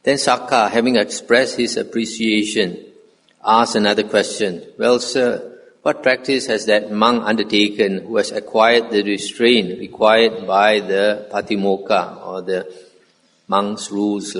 Then Sakka, having expressed his appreciation, asked another question. Well, sir, what practice has that monk undertaken who has acquired the restraint required by the Patimokkha or the monk's rules?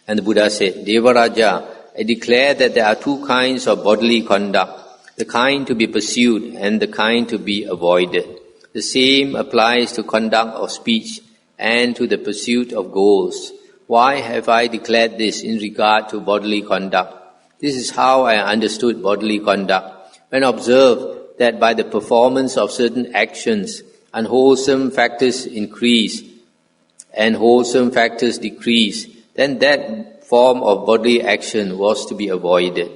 And the Buddha said, Devaraja, I declare that there are two kinds of bodily conduct, the kind to be pursued and the kind to be avoided. The same applies to conduct of speech and to the pursuit of goals. Why have I declared this in regard to bodily conduct? This is how I understood bodily conduct. When observed that by the performance of certain actions, unwholesome factors increase and wholesome factors decrease, then that form of bodily action was to be avoided.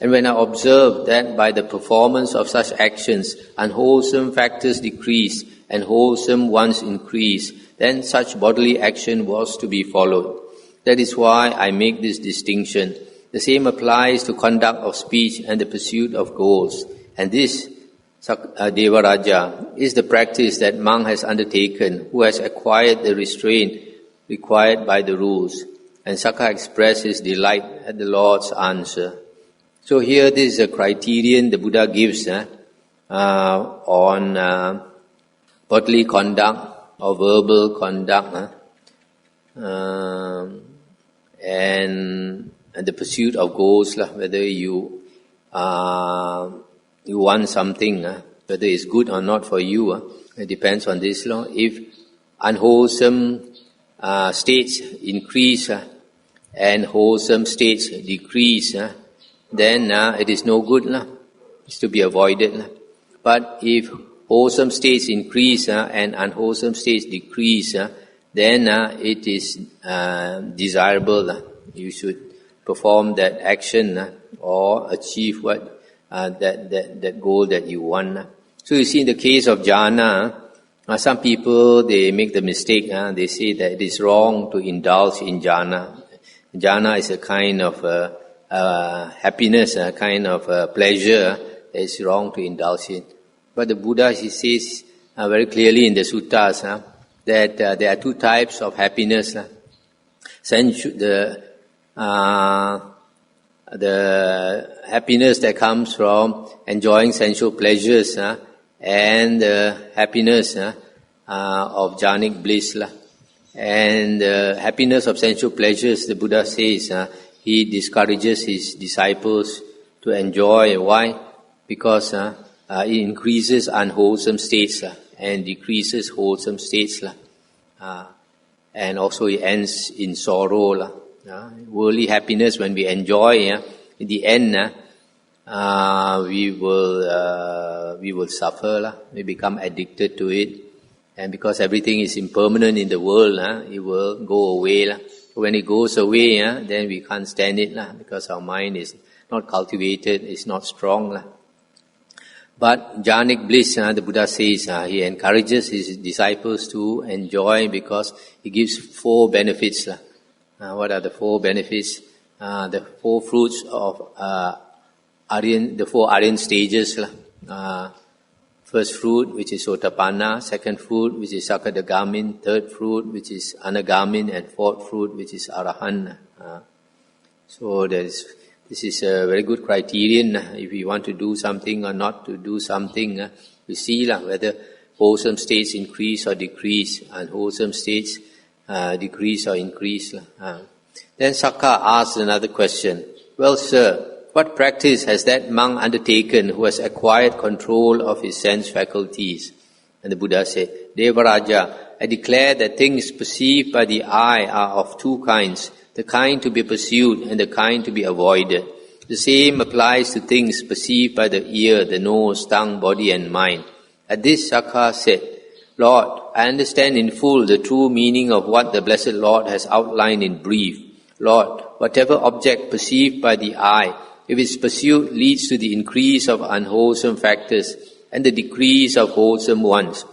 And when I observed that by the performance of such actions, unwholesome factors decrease and wholesome ones increase, then such bodily action was to be followed. That is why I make this distinction. The same applies to conduct of speech and the pursuit of goals. And this, Devaraja, is the practice that monk has undertaken, who has acquired the restraint required by the rules. And Sakka expressed his delight at the Lord's answer. So here this is a criterion the Buddha gives on bodily conduct or verbal conduct and the pursuit of goals, whether you want something, whether it's good or not for you, it depends on this law. If unwholesome states increase and wholesome states decrease, then it is no good, it's to be avoided. But if wholesome states increase and unwholesome states decrease, then it is desirable. You should perform that action or achieve what that goal that you want. So you see, in the case of jhana, some people they make the mistake. They say that it is wrong to indulge in jhana. Jhana is a kind of happiness, a kind of pleasure that is wrong to indulge in. But the Buddha, he says very clearly in the suttas that there are two types of happiness. The happiness that comes from enjoying sensual pleasures and the happiness of jhanic bliss. And the happiness of sensual pleasures, the Buddha says, he discourages his disciples to enjoy. Why? Because it increases unwholesome states and decreases wholesome states. And also it ends in sorrow. Worldly happiness, when we enjoy, in the end, we will suffer. We become addicted to it. And because everything is impermanent in the world, it will go away. When it goes away, then we can't stand it, because our mind is not cultivated, it's not strong. But jhanic bliss, the Buddha says, he encourages his disciples to enjoy because he gives 4 benefits. What are the 4 benefits? The 4 fruits of the 4 Aryan stages. First fruit, which is Sakkapanha. Second fruit, which is Sakadagamin. Third fruit, which is Anagamin. And fourth fruit, which is Arahant. So this is a very good criterion. If we want to do something or not to do something, we see whether wholesome states increase or decrease, and wholesome states decrease or increase. Then Sakka asked another question. Well, sir, what practice has that monk undertaken who has acquired control of his sense faculties? And the Buddha said, Devaraja, I declare that things perceived by the eye are of 2 kinds, the kind to be pursued and the kind to be avoided. The same applies to things perceived by the ear, the nose, tongue, body and mind. At this, Sakka said, Lord, I understand in full the true meaning of what the Blessed Lord has outlined in brief. Lord, whatever object perceived by the eye, if its pursuit leads to the increase of unwholesome factors and the decrease of wholesome ones,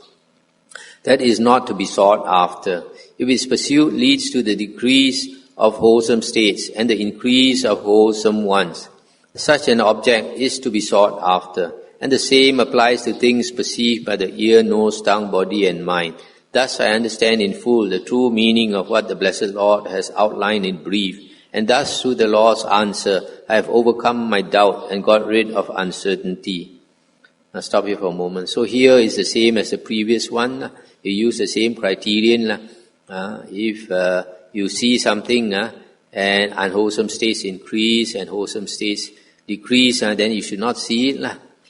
that is not to be sought after. If its pursuit leads to the decrease of wholesome states and the increase of wholesome ones, such an object is to be sought after. And the same applies to things perceived by the ear, nose, tongue, body and mind. Thus I understand in full the true meaning of what the Blessed Lord has outlined in brief, and thus through the Lord's answer I have overcome my doubt and got rid of uncertainty. Now stop here for a moment. So here is the same as the previous one. You use the same criterion. If you see something and unwholesome states increase and wholesome states decrease, then you should not see it,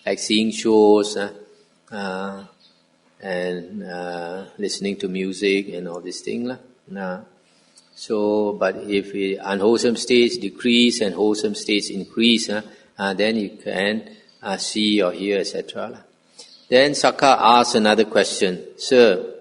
like seeing shows and listening to music and all these things. So, but if unwholesome states decrease and wholesome states increase, then you can see or hear, etc. Then Sakka asks another question, Sir,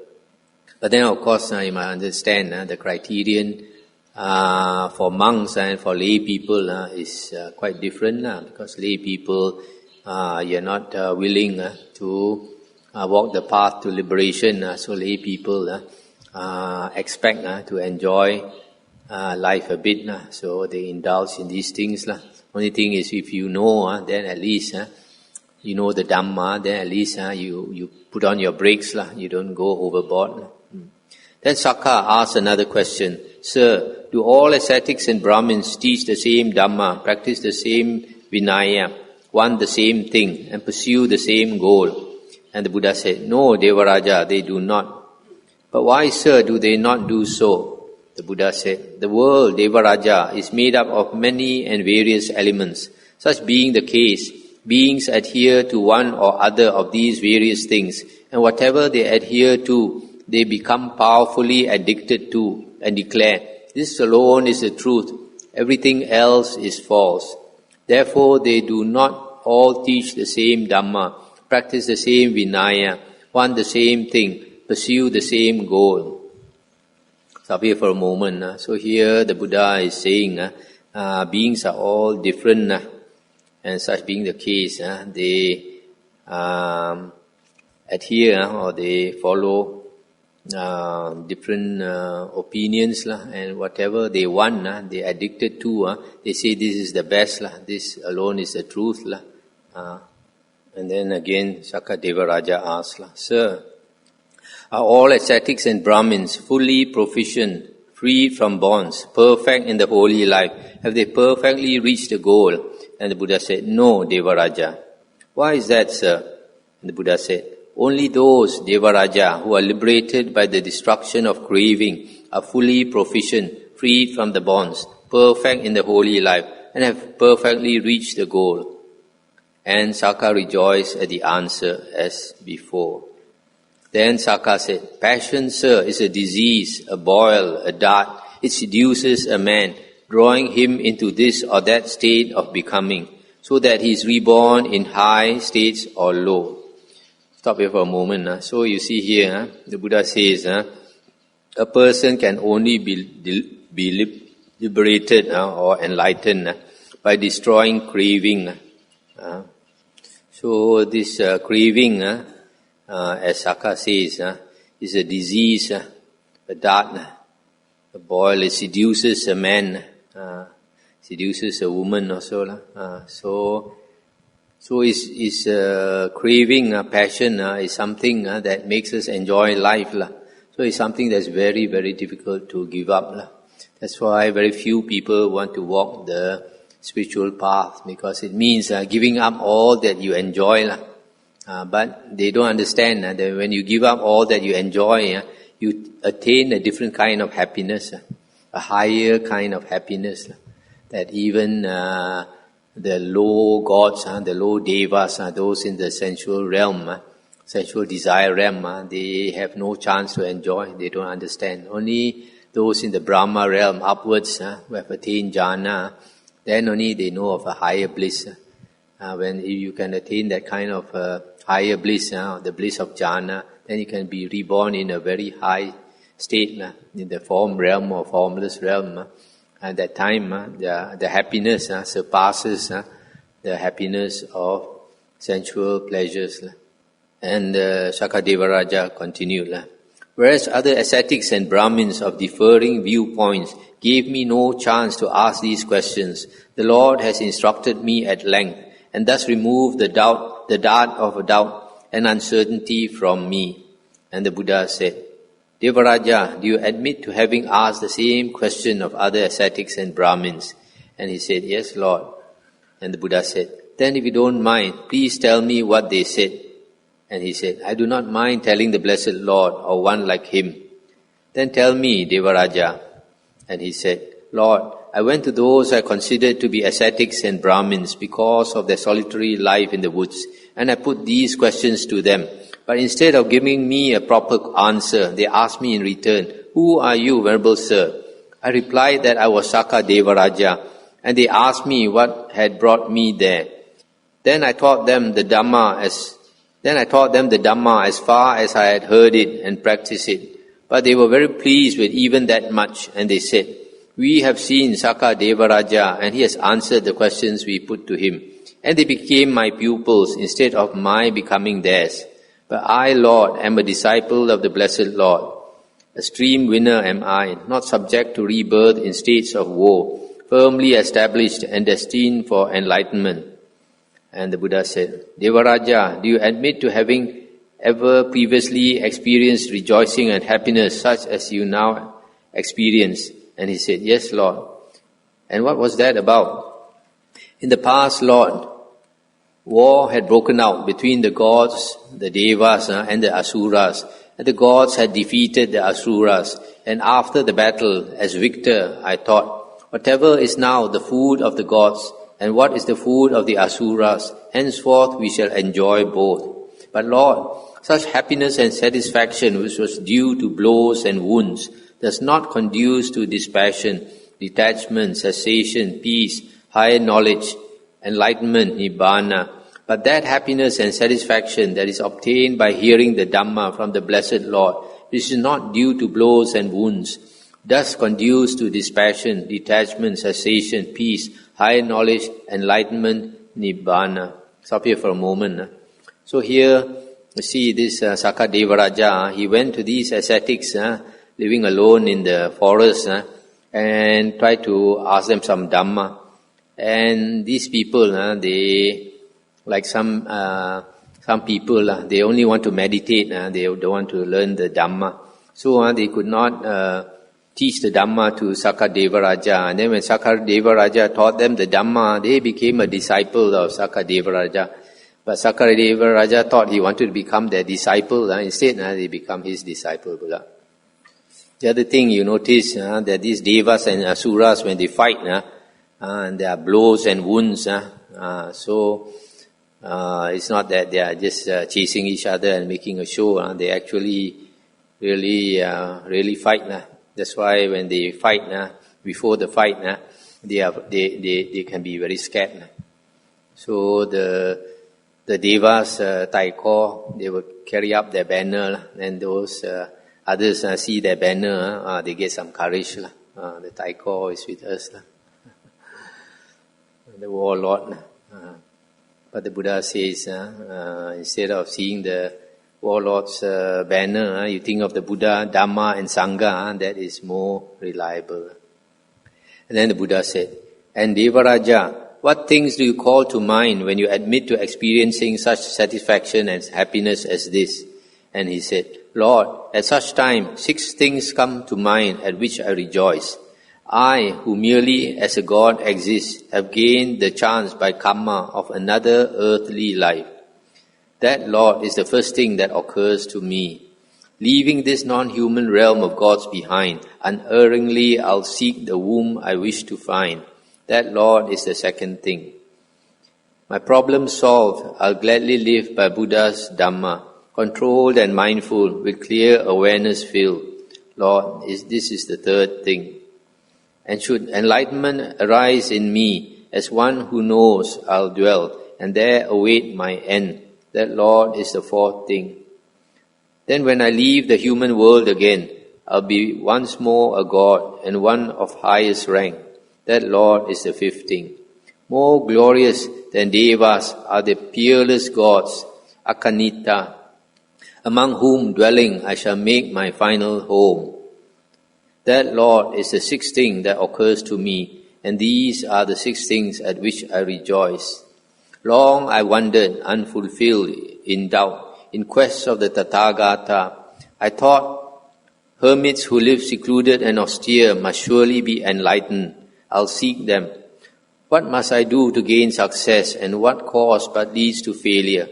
but then of course you must understand the criterion for monks and for lay people is quite different, because lay people, you're not willing to walk the path to liberation, so lay people expect to enjoy life a bit, so they indulge in these things. Only thing is, if you know, then at least you know the Dhamma, then at least you put on your brakes, you don't go overboard. Then Sakka asks another question, Sir, do all ascetics and Brahmins teach the same Dhamma, practice the same Vinaya, want the same thing, and pursue the same goal? And the Buddha said, No, Devaraja, they do not. But why, sir, do they not do so? The Buddha said, The world, Devaraja, is made up of many and various elements. Such being the case, beings adhere to one or other of these various things, and whatever they adhere to, they become powerfully addicted to and declare, This alone is the truth, everything else is false. Therefore, they do not all teach the same Dhamma, practice the same Vinaya, want the same thing, pursue the same goal. Stop here for a moment. So here the Buddha is saying beings are all different, and such being the case, they adhere or they follow different opinions, and whatever they want, they are addicted to, they say this is the best, this alone is the truth. And then again Sakka Devaraja asks, Sir, are all ascetics and Brahmins fully proficient, freed from bonds, perfect in the holy life? Have they perfectly reached the goal? And the Buddha said, No, Devaraja. Why is that, sir? And the Buddha said, Only those, Devaraja, who are liberated by the destruction of craving are fully proficient, freed from the bonds, perfect in the holy life, and have perfectly reached the goal. And Sakka rejoiced at the answer as before. Then Sakka said, Passion, sir, is a disease, a boil, a dart. It seduces a man, drawing him into this or that state of becoming, so that he is reborn in high states or low. Stop here for a moment. So you see here, the Buddha says, a person can only be liberated or enlightened by destroying craving. So this craving, as Sakka says, is a disease, a dart, a boil. It seduces a man, seduces a woman also. So is craving, passion, is something that makes us enjoy life. So it's something that's very, very difficult to give up. That's why very few people want to walk the spiritual path, because it means giving up all that you enjoy. But they don't understand that when you give up all that you enjoy, you attain a different kind of happiness, a higher kind of happiness, that even the low gods, the low devas, those in the sensual realm, sensual desire realm, they have no chance to enjoy. They don't understand. Only those in the Brahma realm upwards, who have attained jhana, then only they know of a higher bliss. When you can attain that kind of higher bliss, the bliss of jhana, then you can be reborn in a very high state, in the form realm or formless realm. At that time, the happiness surpasses the happiness of sensual pleasures. And Sakka Devaraja continued, Whereas other ascetics and Brahmins of differing viewpoints gave me no chance to ask these questions, the Lord has instructed me at length, and thus removed the dart of doubt and uncertainty from me. And the Buddha said, Devaraja, do you admit to having asked the same question of other ascetics and Brahmins? And he said, yes, Lord. And the Buddha said, then if you don't mind, please tell me what they said. And he said, I do not mind telling the Blessed Lord or one like him. Then tell me, Devaraja. And he said, Lord, I went to those I considered to be ascetics and Brahmins because of their solitary life in the woods, and I put these questions to them. But instead of giving me a proper answer, they asked me in return, who are you, Venerable Sir? I replied that I was Sakka Devaraja, and they asked me what had brought me there. Then I taught them the Dhamma as far as I had heard it and practiced it. But they were very pleased with even that much, and they said, we have seen Sakka Devaraja, and he has answered the questions we put to him. And they became my pupils instead of my becoming theirs. But I, Lord, am a disciple of the Blessed Lord. A stream winner am I, not subject to rebirth in states of woe, firmly established and destined for enlightenment. And the Buddha said, Devaraja, do you admit to having ever previously experienced rejoicing and happiness such as you now experience? And he said, yes, Lord. And what was that about? In the past, Lord, war had broken out between the gods, the Devas, and the Asuras. And the gods had defeated the Asuras. And after the battle, as victor, I thought, whatever is now the food of the gods, and what is the food of the Asuras, henceforth we shall enjoy both. But Lord, such happiness and satisfaction which was due to blows and wounds does not conduce to dispassion, detachment, cessation, peace, higher knowledge, enlightenment, nibbana. But that happiness and satisfaction that is obtained by hearing the Dhamma from the Blessed Lord, which is not due to blows and wounds, does conduce to dispassion, detachment, cessation, peace, higher knowledge, enlightenment, nibbana. Stop here for a moment. So here, you see this Sakka Devaraja, he went to these ascetics, living alone in the forest, and tried to ask them some Dhamma. And these people, they, like some people, they only want to meditate, they don't want to learn the Dhamma. So they could not teach the Dhamma to Sakka Devaraja. And then when Sakka Devaraja taught them the Dhamma, they became a disciple of Sakka Devaraja. But Sakka Devaraja thought he wanted to become their disciple. Instead, they become his disciple. The other thing you notice that these Devas and Asuras, when they fight, and there are blows and wounds. So it's not that they are just chasing each other and making a show. They actually really fight. That's why when they fight, before the fight, they can be very scared. So the Devas, Taiko, they will carry up their banner, and those others see their banner, they get some courage. The Taiko is with us. The warlord. But the Buddha says, instead of seeing the warlord's banner, you think of the Buddha, Dhamma and Sangha, that is more reliable. And then the Buddha said, and Devaraja, what things do you call to mind when you admit to experiencing such satisfaction and happiness as this? And he said, Lord, at such time, 6 things come to mind at which I rejoice. I, who merely as a God exists, have gained the chance by karma of another earthly life. That, Lord, is the first thing that occurs to me. Leaving this non-human realm of gods behind, unerringly I'll seek the womb I wish to find. That, Lord, is the second thing. My problem solved, I'll gladly live by Buddha's Dhamma, controlled and mindful, with clear awareness filled. Lord, this is the third thing. And should enlightenment arise in me, as one who knows I'll dwell, and there await my end. That, Lord, is the fourth thing. Then when I leave the human world again, I'll be once more a God, and one of highest rank. That, Lord, is the fifth thing. More glorious than Devas are the peerless gods, Akanita, among whom dwelling I shall make my final home. That, Lord, is the sixth thing that occurs to me, and these are the 6 things at which I rejoice. Long I wandered, unfulfilled, in doubt, in quest of the Tathagata. I Hermits who live secluded and austere must surely be enlightened. I'll seek them. What must I do to gain success, and what cause but leads to failure?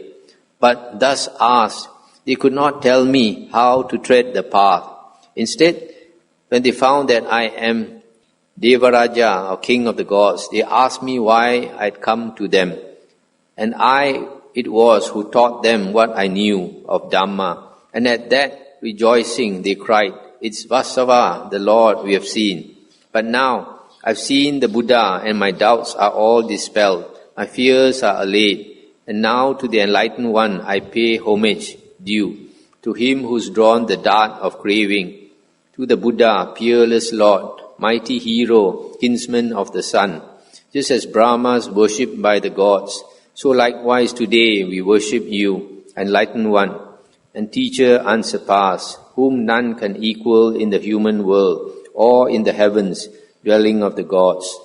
But thus asked, they could not tell me how to tread the path. Instead, when they found that I am Devaraja, or king of the gods, they asked me why I'd come to them. And I it was who taught them what I knew of Dhamma. And at that rejoicing they cried, "It's Vasava, the Lord we have seen." But now I've seen the Buddha, and my doubts are all dispelled. My fears are allayed. And now to the enlightened one I pay homage due, to him who's drawn the dart of craving, to the Buddha, peerless Lord, mighty hero, kinsman of the sun. Just as Brahma's worshipped by the gods, so likewise today we worship you, enlightened one, and teacher unsurpassed, whom none can equal in the human world or in the heavens, dwelling of the gods.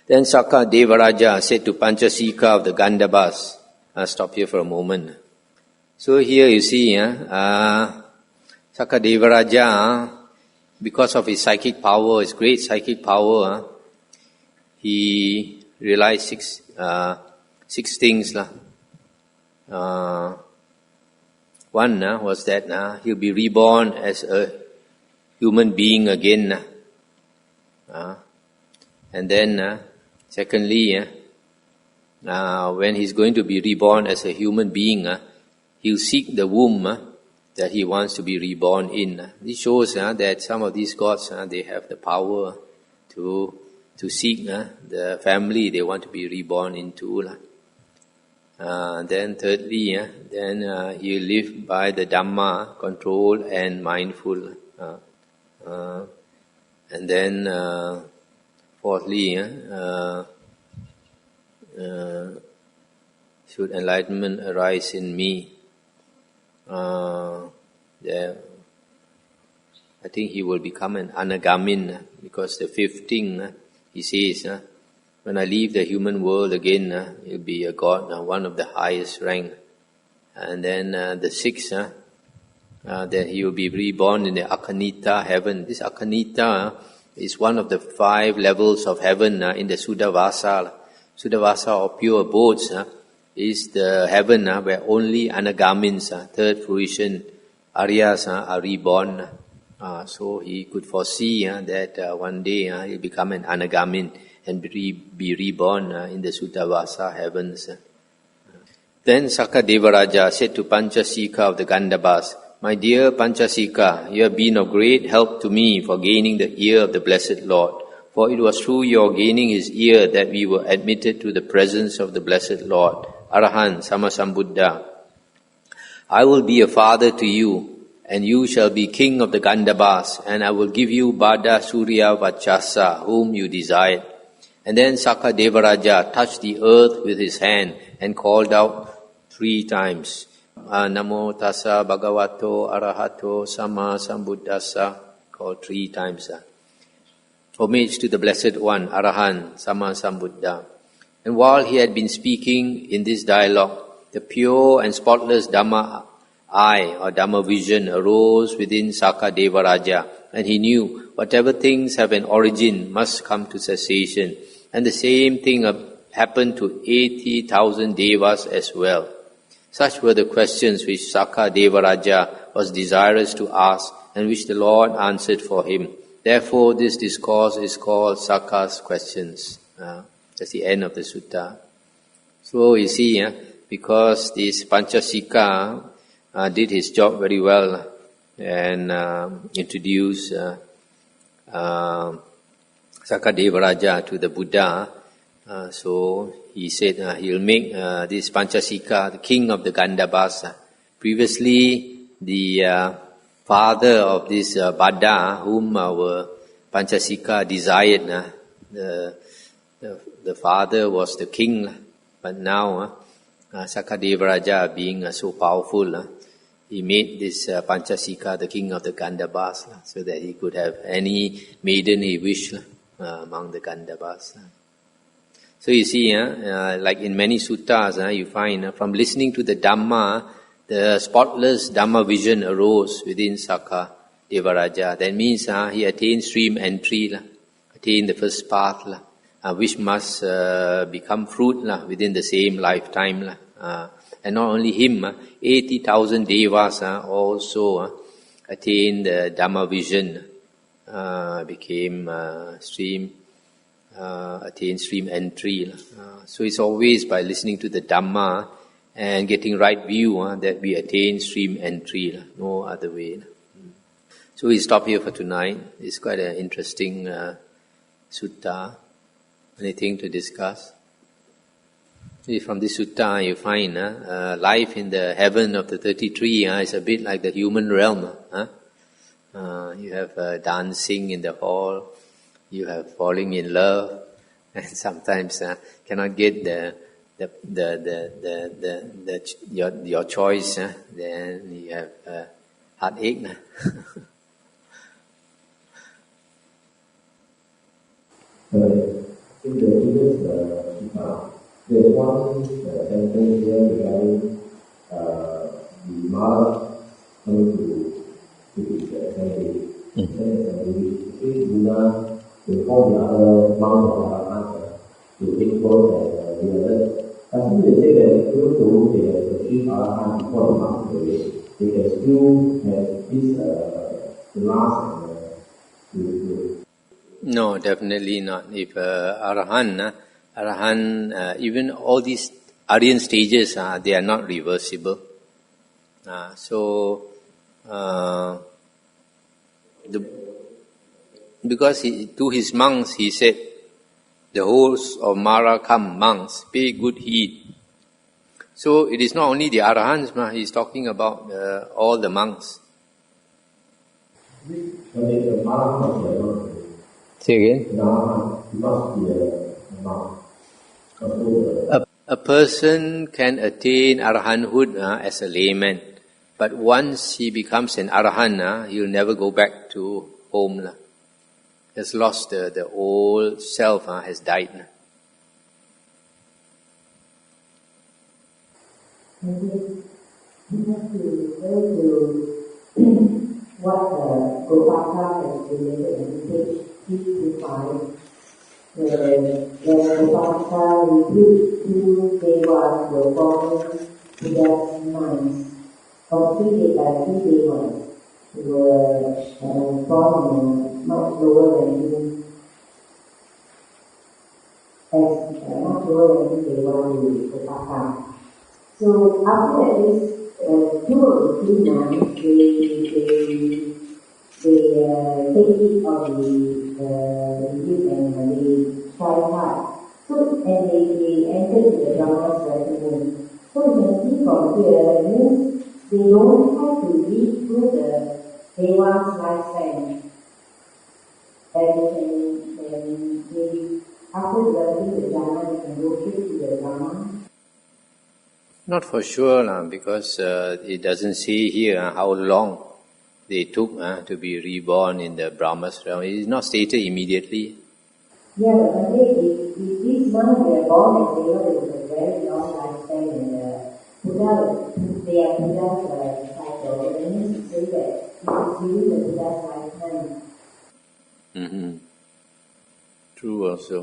Then Sakka Devaraja said to Panchasika of the Gandhabas, I'll stop here for a moment. So here you see, Sakka Devaraja, because of his psychic power, his great psychic power, he realized six things. One was that he'll be reborn as a human being again. And then, secondly, when he's going to be reborn as a human being, he'll seek the womb that he wants to be reborn in. This shows that some of these gods, they have the power to seek the family they want to be reborn into. Then thirdly, then he'll live by the Dhamma, control and mindful. And then fourthly, should enlightenment arise in me, I think he will become an anagamin, because the fifth thing, he says, when I leave the human world again, he'll be a god, one of the highest rank. And then the sixth, that he will be reborn in the Akanita heaven. This Akanita is one of the 5 levels of heaven in the Suddhavasa. Suddhavasa, or pure abodes, is the heaven where only anagamins, third fruition, Aryas are reborn. So he could foresee that one day he'll become an anagamin and be reborn in the Suddhavasa heavens. Then Sakka Devaraja said to Panchasika of the Gandhabas, "My dear Panchasika, you have been of great help to me for gaining the ear of the Blessed Lord. For it was through your gaining his ear that we were admitted to the presence of the Blessed Lord, Arahant Sammasambuddha. I will be a father to you, and you shall be king of the Gandhabas, and I will give you Bada Surya Vachasa, whom you desired." And then Sakka Devaraja touched the earth with his hand and called out 3 times, Namo Tassa Bhagavato Arahato Samma Sambuddhassa, called 3 times. Homage to the Blessed One, Arahant Samma Sambuddha. And while he had been speaking in this dialogue, the pure and spotless Dhamma eye or Dhamma vision arose within Sakka Devaraja, and he knew whatever things have an origin must come to cessation. And the same thing happened to 80,000 devas as well. Such were the questions which Sakka Devaraja was desirous to ask, and which the Lord answered for him. Therefore, this discourse is called Sakka's questions. That's the end of the sutta. So you see, because this Panchasika did his job very well and introduced Sakka Devaraja to the Buddha, so he said he'll make this Panchasika the king of the Gandhabas. Previously, the father of this Bada, whom our Panchasika desired, the father was the king. But now, Sakka Devaraja being so powerful, he made this Panchasika the king of the Gandhabas, so that he could have any maiden he wished among the Gandhabas. So you see, like in many suttas, you find from listening to the Dhamma, the spotless Dhamma vision arose within Sakka. Devaraja. That means he attained stream entry, attained the first path, which must become fruit within the same lifetime. And not only him, 80,000 devas also attained the Dhamma vision, became attained stream entry. So it's always by listening to the Dhamma and getting right view that we attain stream entry, no other way. So we stop here for tonight. It's quite an interesting sutta. Anything to discuss? From this sutta you find life in the heaven of the 33 is a bit like the human realm. You have dancing in the hall, you have falling in love, and sometimes cannot get your choice. Then you have heartache. In the previous Sutta, there's one sentence here regarding the mother coming to his family. Buddha will call the other monks or other to take clothes and realize. But they say that even though they have achieved Arahant before the monks away, they can still have this last No, definitely not. If Arahant, even all these Aryan stages, they are not reversible. Because to his monks he said, the host of Mara come, monks, pay good heed. So it is not only the Arahants, he is talking about all the monks. Say again? A person can attain arahanthood as a layman, but once he becomes an arahant, he will never go back to home. He has lost the old self, has died. What Gopaka has related in page 55, where Gopaka repeats 2 devas were born to death minds, or 3 devas who were born much lower than him, much lower than him, Gopaka. So after that, this 2 of the 3 nuns, they take it of the youth and they try hard. So, and they enter the Brahma's residence. So you can see from here, means they don't have to read through the Deva's lifespan. And they, after learning the Dhamma, they can go straight to the Dhamma. Not for sure, because it doesn't say here how long they took to be reborn in the Brahma's realm. It is not stated immediately. Yeah, but if these monks were born and they were a very long lifespan and Buddha, they are Buddha's disciples, it means to say that it is really the Buddha's lifetime. Mm-hmm. True also.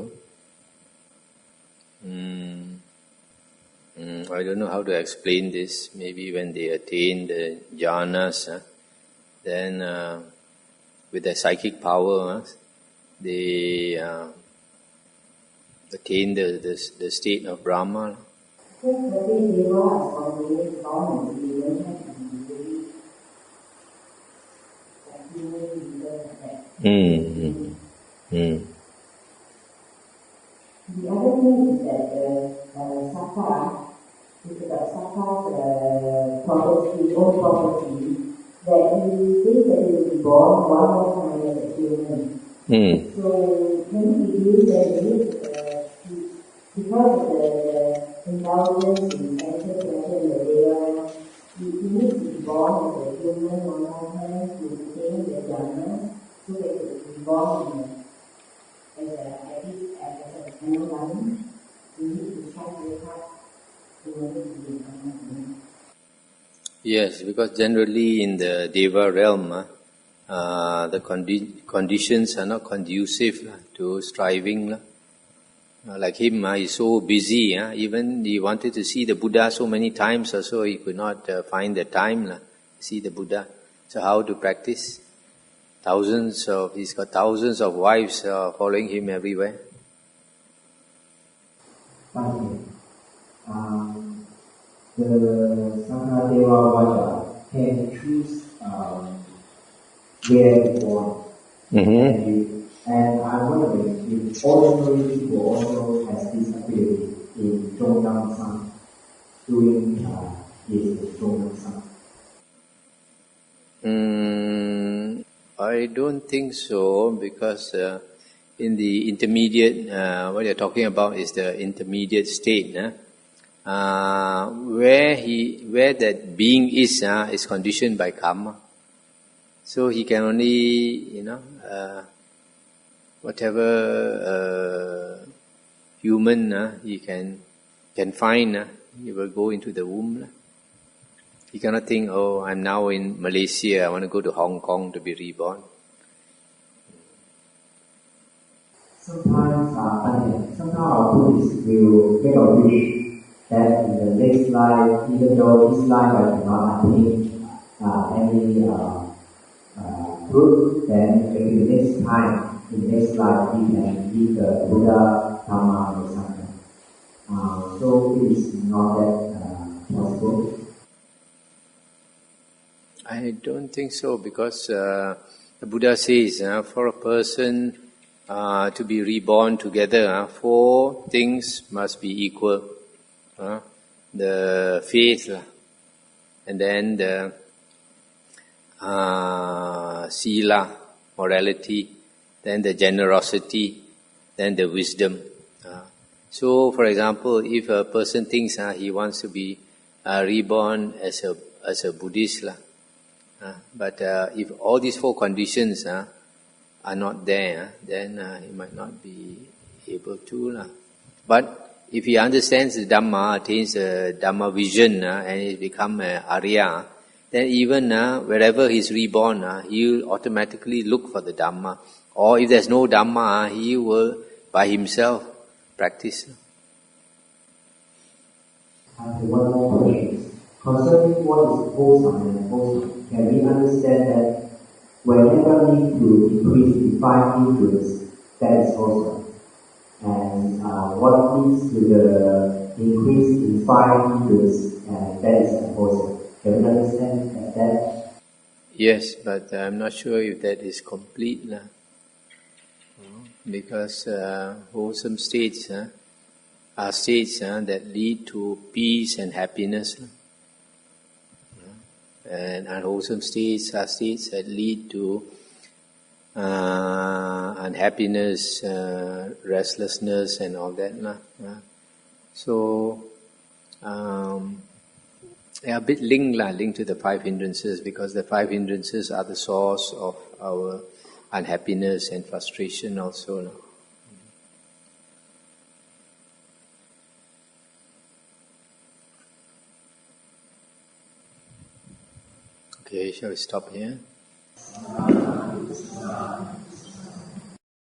I don't know how to explain this. Maybe when they attain the jhanas, then with their psychic power, they attain the state of Brahma. The other thing is that Sakka is about Sakka's property, own property, that he thinks that he will be born one more time as a human. So when he believes that because of the indulgence in sensual pleasure in the Deva, he needs to be born as a human one more time to attain the jhana, so that he will be born as a human. We need to try very hard in order to become. Yes, because generally in the Deva realm, the conditions are not conducive to striving. Like him, he's so busy. Even he wanted to see the Buddha so many times or so, he could not find the time to see the Buddha. So how to practice? He's got thousands of wives following him everywhere. Thank you. The Sakka can choose where he wants. And I'm wondering if ordinary people also has this ability in Zhongyang San, doing his Zhongyang San. I don't think so, because in the intermediate, what you're talking about is the intermediate state, where that being is conditioned by karma. So he can only, whatever human he can find, he will go into the womb. He cannot think, oh, I'm now in Malaysia, I want to go to Hong Kong to be reborn. Sometimes our Buddhists will get a wish that in the next life, even though this life I cannot attain any fruit, then maybe the next time, in the next life, we can meet the Buddha, Dhamma, or Sakka. So it is not that possible. I don't think so, because the Buddha says for a person to be reborn together, 4 things must be equal. The faith, and then the sila, morality, then the generosity, then the wisdom. So, for example, if a person thinks he wants to be reborn as a Buddhist, but if all these 4 conditions are not there, then he might not be able to. But if he understands the Dhamma, attains the Dhamma vision, and he become an Arya, then even wherever he's reborn, he will automatically look for the Dhamma. Or if there's no Dhamma, he will by himself practice. I have one more question. Concerning what is wholesome and wholesome, can we understand that whenever we need to increase the 5 influence, that is wholesome? And what leads to the increase in 5 influence, and that is unwholesome? Can we understand that? Yes, but I'm not sure if that is complete. Because wholesome states are states that lead to peace and happiness. And unwholesome states are states that lead to unhappiness, restlessness, and all that. So, they are a bit linked to the 5 hindrances, because the 5 hindrances are the source of our unhappiness and frustration also. Okay, shall we stop here?